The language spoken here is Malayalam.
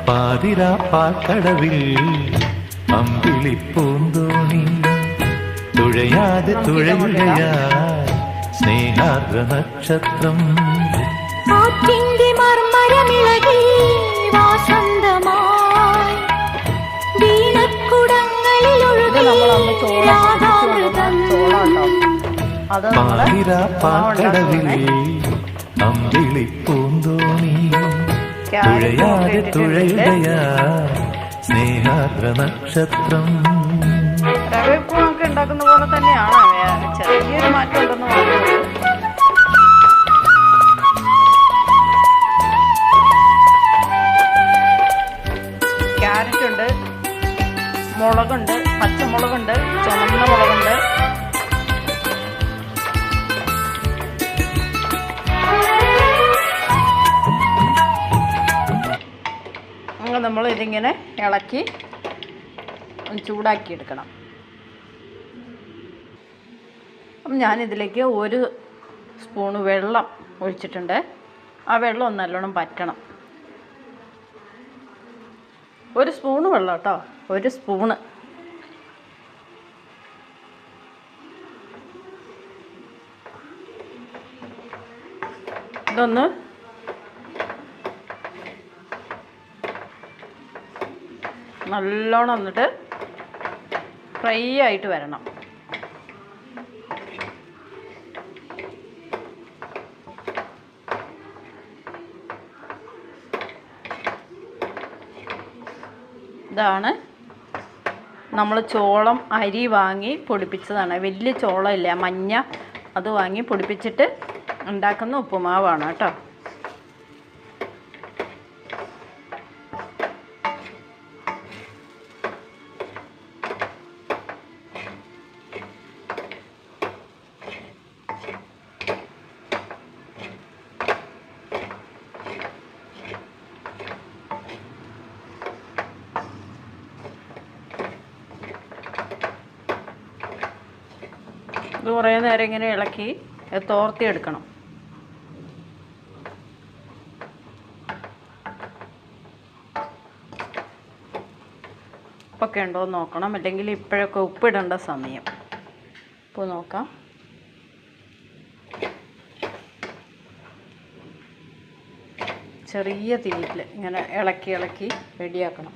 പാതിരാ പാക്കടവിൽ അമ്പിളിപ്പൂന്തോണി തുഴയാതെ തുഴയുകയാ സ്നേഹാർദ്ര നക്ഷത്രം പാതിരാ പാക്കടവിൽ അമ്പിളിപ്പൂന്തോണി തുഴയാതെ തുഴയുകയാ സ്നേഹാർദ്ര നക്ഷത്രം. റവയപ്പമൊക്കെ ഉണ്ടാക്കുന്ന പോലെ തന്നെയാണ്, ചെറിയൊരു മാറ്റം ഉണ്ടെന്ന് പറയുന്നത്. ക്യാരറ്റ് ഉണ്ട്, മുളകുണ്ട്, പച്ചമുളകുണ്ട്, ചുമന്ന മുളകുണ്ട്. നമ്മൾ ഇതിങ്ങനെ ഇളക്കി ചൂടാക്കിയെടുക്കണം. അപ്പം ഞാനിതിലേക്ക് 1 സ്പൂണ് വെള്ളം ഒഴിച്ചിട്ടുണ്ട്. ആ വെള്ളം ഒന്ന് നല്ലോണം പറ്റണം. 1 സ്പൂണ് വെള്ളം കേട്ടോ, 1 സ്പൂണ്. ഇതൊന്ന് നല്ലോണം എന്നിട്ട് ഫ്രൈ ആയിട്ട് വരണം. ഇതാണ് നമ്മൾ ചോളം അരി വാങ്ങി പൊടിപ്പിച്ചതാണ്. വലിയ ചോളം ഇല്ല, മഞ്ഞ, അത് വാങ്ങി പൊടിപ്പിച്ചിട്ട് ഉണ്ടാക്കുന്ന ഉപ്പുമാവാണ് കേട്ടോ. ഇത് കുറേ നേരം ഇങ്ങനെ ഇളക്കി തോർത്തിയെടുക്കണം. ഉപ്പൊക്കെ ഉണ്ടോ എന്ന് നോക്കണം, അല്ലെങ്കിൽ ഇപ്പോഴൊക്കെ ഉപ്പിടേണ്ട സമയം. ഇപ്പോൾ നോക്കാം. ചെറിയ തീയിൽ ഇങ്ങനെ ഇളക്കി റെഡിയാക്കണം.